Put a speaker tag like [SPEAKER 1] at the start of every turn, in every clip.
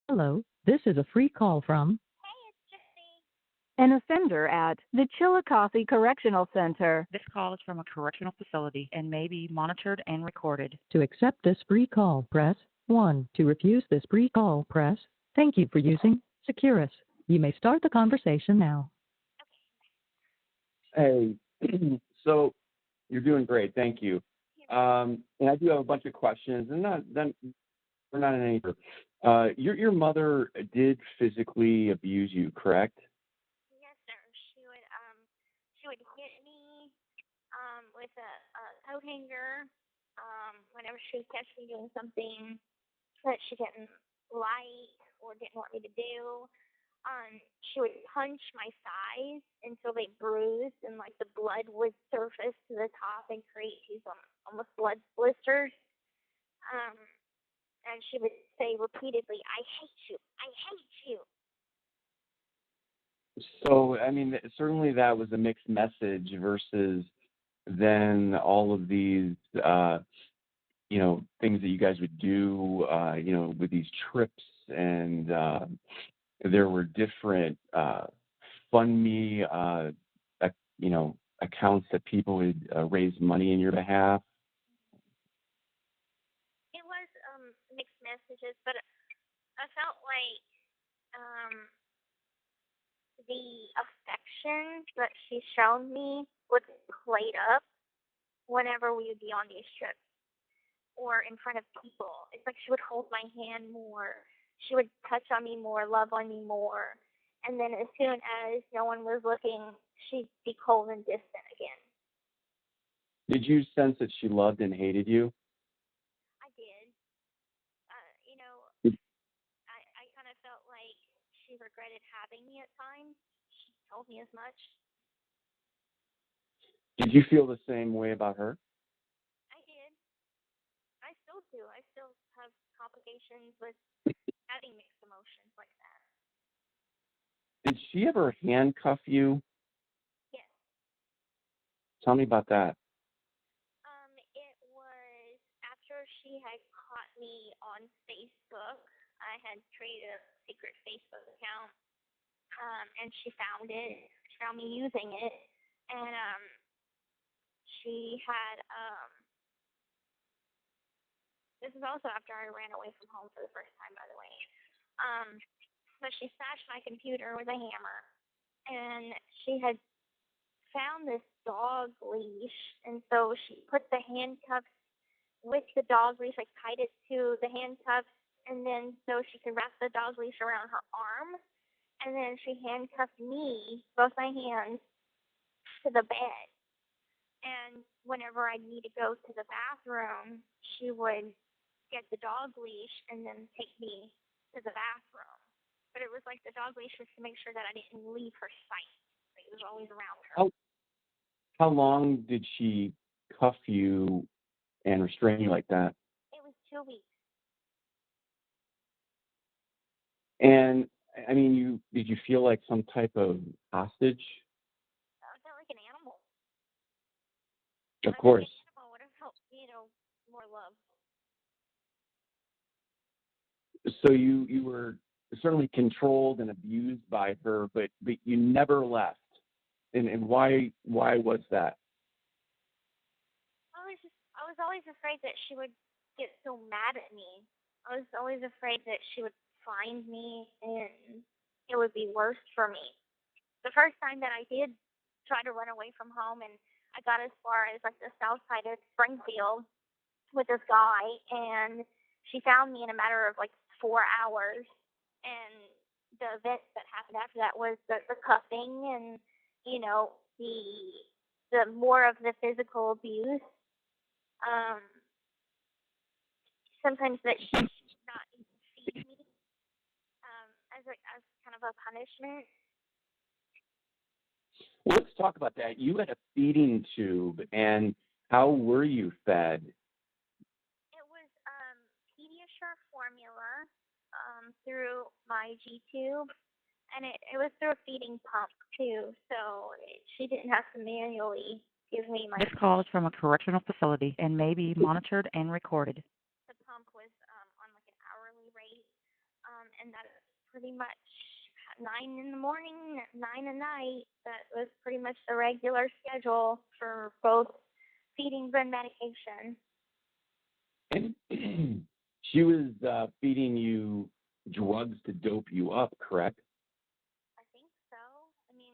[SPEAKER 1] Hello, this is a free call from
[SPEAKER 2] Hey, it's Gypsy.
[SPEAKER 3] An offender at the Chillicothe Correctional Center.
[SPEAKER 4] This call is from a correctional facility and may be monitored and recorded.
[SPEAKER 1] To accept this free call, press 1. To refuse this free call, press Thank you for using Securus. You may start the conversation now.
[SPEAKER 5] Hey, so you're doing great. Thank you. And I do have a bunch of questions, and we're not in any. Your mother did physically abuse you, correct?
[SPEAKER 2] Yes, sir. She would hit me with a coat hanger whenever she would catch me doing something that she didn't like or didn't want me to do. She would punch my thighs until they bruised and like the blood would surface to the top and create these almost blood blisters. Um, and she would say repeatedly, "I hate you. I hate you."
[SPEAKER 5] So, I mean, certainly that was a mixed message versus then all of these, things that you guys would do, with these trips, and there were different fund me, accounts that people would raise money in your behalf.
[SPEAKER 2] It was mixed messages, but I felt like the affection that she showed me was played up whenever we would be on these trips or in front of people. It's like she would hold my hand more. She would touch on me more, love on me more. And then as soon as no one was looking, she'd be cold and distant again.
[SPEAKER 5] Did you sense that she loved and hated you?
[SPEAKER 2] I did.
[SPEAKER 5] Did,
[SPEAKER 2] I kind of felt like she regretted having me at times. She told me as much.
[SPEAKER 5] did you feel the same way about her?
[SPEAKER 2] I did. I still do. I still have complications with having mixed emotions like that.
[SPEAKER 5] Did she ever handcuff you?
[SPEAKER 2] Yes.
[SPEAKER 5] Tell me about that.
[SPEAKER 2] It was after she had caught me on Facebook. I had created a secret Facebook account, and she found it. She found me using it, and she had. This is also after I ran away from home for the first time, by the way. But she smashed my computer with a hammer, and she had found this dog leash, and so she put the handcuffs with the dog leash, like tied it to the handcuffs, and then so she could wrap the dog leash around her arm, and then she handcuffed me, both my hands, to the bed. And whenever I'd need to go to the bathroom, she would get the dog leash and then take me to the bathroom. But it was like the dog leash was to make sure that I didn't leave her sight. Like it was always around her.
[SPEAKER 5] How long did she cuff you and restrain you like that?
[SPEAKER 2] It was 2 weeks.
[SPEAKER 5] And I mean, did you feel like some type of hostage?
[SPEAKER 2] I felt like an animal.
[SPEAKER 5] Of
[SPEAKER 2] I think
[SPEAKER 5] course.
[SPEAKER 2] an animal would have felt, more love.
[SPEAKER 5] So you were certainly controlled and abused by her, but you never left. And why was that?
[SPEAKER 2] I was always afraid that she would get so mad at me. I was always afraid that she would find me and it would be worse for me. The first time that I did try to run away from home and I got as far as like the south side of Springfield with this guy and she found me in a matter of like 4 hours and the event that happened after that was the cuffing and, the more of the physical abuse. Um, Sometimes that she would not even feed me as kind of a punishment.
[SPEAKER 5] Well, let's talk about that. You had a feeding tube, and how were you fed?
[SPEAKER 2] It was Pediasure formula through my G tube, and it was through a feeding pump too. So she didn't have to manually give me my.
[SPEAKER 4] This call is from a correctional facility and may be monitored and recorded.
[SPEAKER 2] The pump was on like an hourly rate, and that pretty much 9 in the morning, 9 at night. That was pretty much the regular schedule for both feedings and medication.
[SPEAKER 5] And she was feeding you drugs to dope you up, correct?
[SPEAKER 2] I think so. I mean,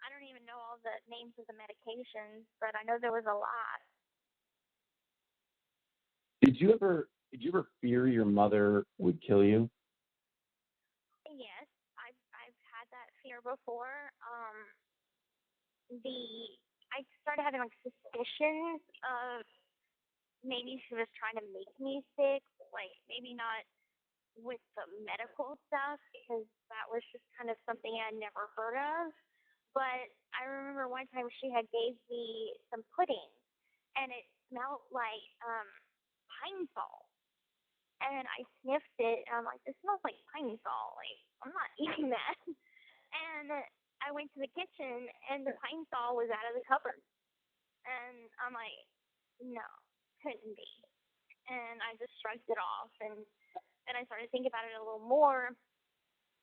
[SPEAKER 2] I don't even know all the names of the medications, but I know there was a lot.
[SPEAKER 5] Did you ever fear your mother would kill you?
[SPEAKER 2] Yes, I've had that fear before. I started having like suspicions of maybe she was trying to make me sick, like maybe not with the medical stuff because that was just kind of something I'd never heard of. But I remember one time she had gave me some pudding and it smelled like pine sol. And I sniffed it and I'm like, this smells like pine sol. Like, I'm not eating that. And I went to the kitchen and the pine sol was out of the cupboard. And I'm like, no, couldn't be. And I just shrugged it off and I started thinking about it a little more.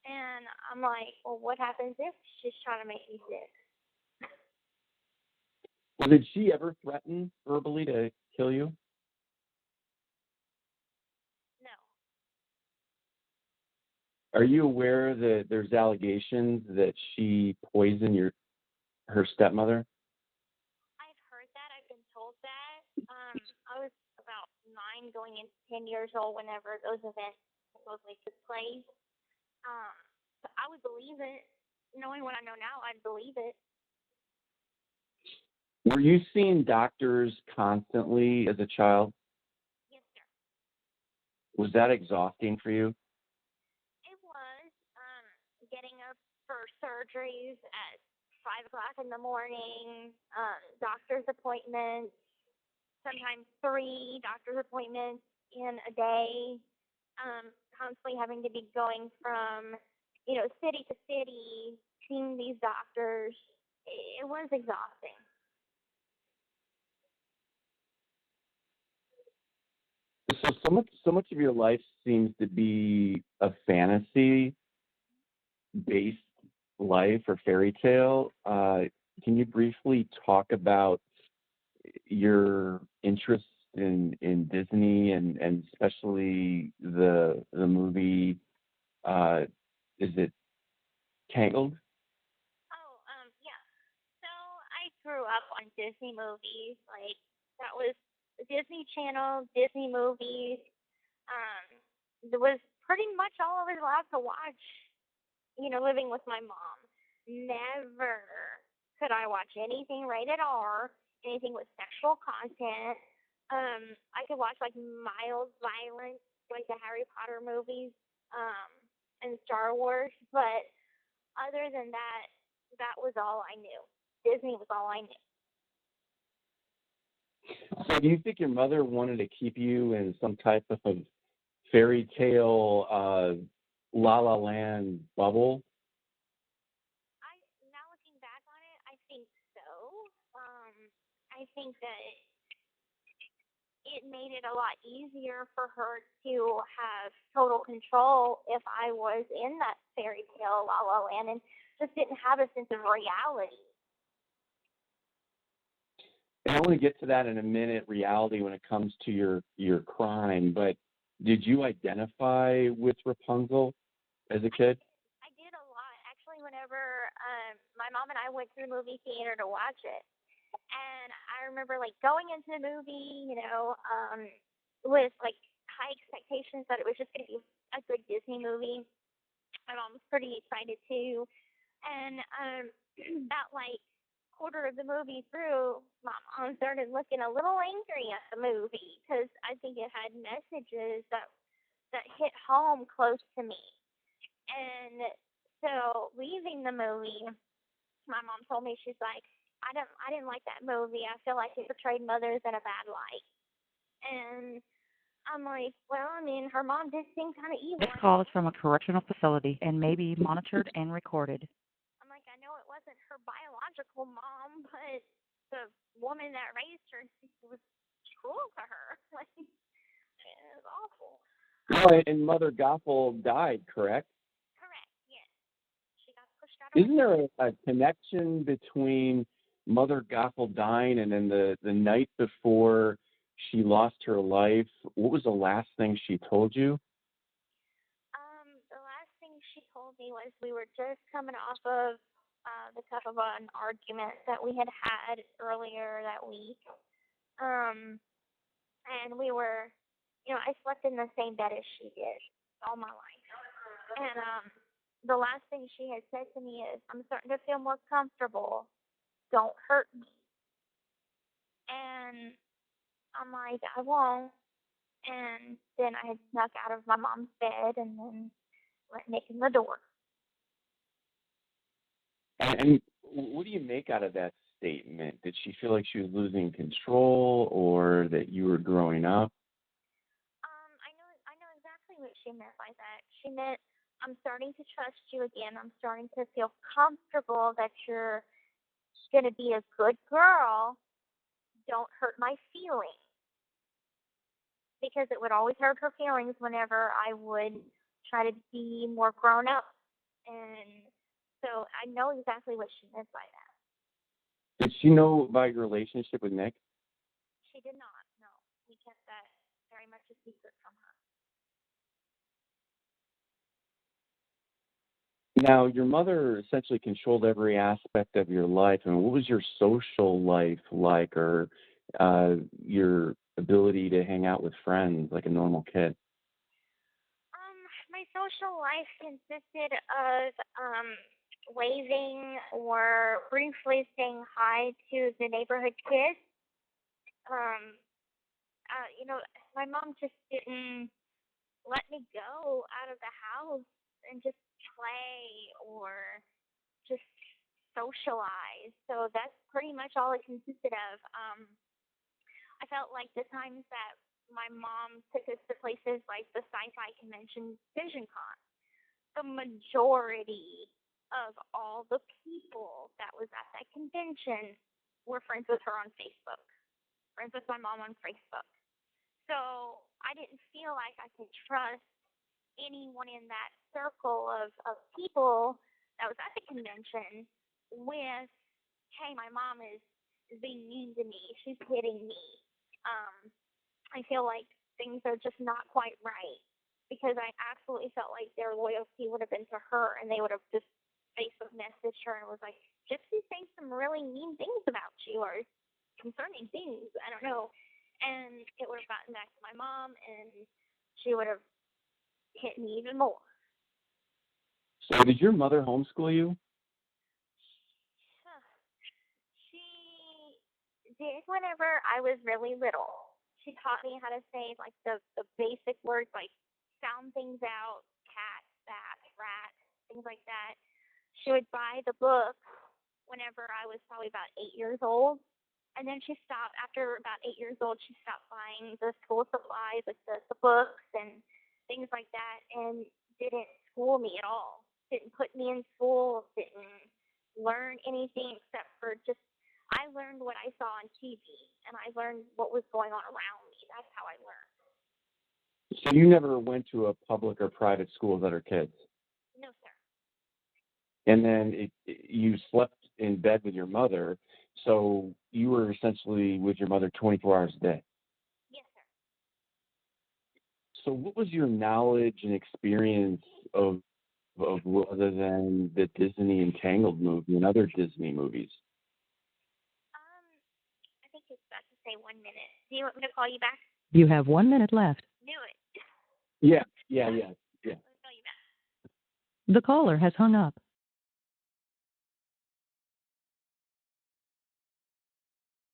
[SPEAKER 2] And I'm like, well, what happens if she's trying to make me sick?
[SPEAKER 5] Well, did she ever threaten verbally to kill you?
[SPEAKER 2] No.
[SPEAKER 5] Are you aware that there's allegations that she poisoned her stepmother?
[SPEAKER 2] I've heard that. I've been told that. I was about 9 going into 10 years old whenever those events supposedly took place. But I would believe it. Knowing what I know now, I'd believe it.
[SPEAKER 5] Were you seeing doctors constantly as a child?
[SPEAKER 2] Yes, sir.
[SPEAKER 5] Was that exhausting for you?
[SPEAKER 2] It was. Getting up for surgeries at 5 o'clock in the morning, doctor's appointments, sometimes 3 doctor's appointments in a day, constantly having to be going from, city to city, seeing these doctors. It was exhausting.
[SPEAKER 5] So so much of your life seems to be a fantasy-based life or fairy tale. Can you briefly talk about your interest in Disney and especially the movie? Is it Tangled?
[SPEAKER 2] Oh, yeah. So I grew up on Disney movies. Like, that was the Disney Channel, Disney movies. There was pretty much all I was allowed to watch, living with my mom. Never could I watch anything rated R, anything with sexual content. I could watch like mild violence, like the Harry Potter movies, and Star Wars, but other than that, that was all I knew. Disney was all I knew.
[SPEAKER 5] So do you think your mother wanted to keep you in some type of fairy tale La La Land bubble?
[SPEAKER 2] Now looking back on it, I think so. I think that it made it a lot easier for her to have total control if I was in that fairy tale La La Land and just didn't have a sense of reality.
[SPEAKER 5] And I want to get to that in a minute, reality when it comes to your crime, but did you identify with Rapunzel as a kid?
[SPEAKER 2] I did a lot. Actually, whenever my mom and I went to the movie theater to watch it, and I remember like going into the movie, with like high expectations that it was just going to be a good Disney movie. My mom was pretty excited too, and about like quarter of the movie through, my mom started looking a little angry at the movie because I think it had messages that hit home close to me. And so leaving the movie, my mom told me, she's like, I didn't like that movie. I feel like it portrayed mothers in a bad light. And I'm like, well, I mean, her mom did seem kind of evil.
[SPEAKER 4] This call is from a correctional facility and may be monitored and recorded.
[SPEAKER 2] I'm like, I know it wasn't her biological mom, but the woman that raised her was cruel to her. Like, it was awful.
[SPEAKER 5] Oh, and Mother Gothel died, correct?
[SPEAKER 2] Correct.
[SPEAKER 5] Isn't there a connection between Mother Gothel dying and then the night before she lost her life? What was the last thing she told you?
[SPEAKER 2] The last thing she told me was we were just coming off of the cuff of an argument that we had had earlier that week. And we were, I slept in the same bed as she did all my life. And the last thing she had said to me is, I'm starting to feel more comfortable. Don't hurt me. And I'm like, I won't. And then I had snuck out of my mom's bed and then let Nick in the door.
[SPEAKER 5] And what do you make out of that statement? Did she feel like she was losing control or that you were growing up?
[SPEAKER 2] I know exactly what she meant by that. She meant, I'm starting to trust you again. I'm starting to feel comfortable that you're going to be a good girl. Don't hurt my feelings. Because it would always hurt her feelings whenever I would try to be more grown up. And so I know exactly what she meant by that.
[SPEAKER 5] Did she know about your relationship with Nick?
[SPEAKER 2] She did not, no. We kept that very much a secret from her.
[SPEAKER 5] Now, your mother essentially controlled every aspect of your life. And what was your social life like, or your ability to hang out with friends like a normal kid?
[SPEAKER 2] My social life consisted of waving or briefly saying hi to the neighborhood kids. My mom just didn't let me go out of the house and just play or just socialize. So that's pretty much all it consisted of. I felt like the times that my mom took us to places like the sci-fi convention VisionCon, the majority of all the people that was at that convention were friends with her on Facebook, friends with my mom on Facebook. So I didn't feel like I could trust anyone in that circle of people that was at the convention with, hey, my mom is being mean to me. She's hitting me. I feel like things are just not quite right because I absolutely felt like their loyalty would have been to her and they would have just Facebook messaged her and was like, Gypsy's saying some really mean things about you or concerning things. I don't know. And it would have gotten back to my mom, and she would have hit me even more.
[SPEAKER 5] So did your mother homeschool you?
[SPEAKER 2] She did whenever I was really little. She taught me how to say, like, the basic words, like, sound things out, cat, bat, rat, things like that. She would buy the book whenever I was probably about 8 years old. And then she stopped, after about 8 years old, she stopped buying the school supplies, like the books and things like that, and didn't school me at all. Didn't put me in school, didn't learn anything except for just, I learned what I saw on TV, and I learned what was going on around me. That's how I learned.
[SPEAKER 5] So you never went to a public or private school with other kids?
[SPEAKER 2] No, sir.
[SPEAKER 5] And then you slept in bed with your mother, so you were essentially with your mother 24 hours a day.
[SPEAKER 2] Yes, sir.
[SPEAKER 5] So what was your knowledge and experience of other than the Disney Entangled movie and other Disney movies?
[SPEAKER 2] I think it's about to say 1 minute. Do you want me to call you back?
[SPEAKER 1] You have 1 minute left.
[SPEAKER 2] Knew it.
[SPEAKER 5] Yeah.
[SPEAKER 2] Let me call you back.
[SPEAKER 1] The caller has hung up.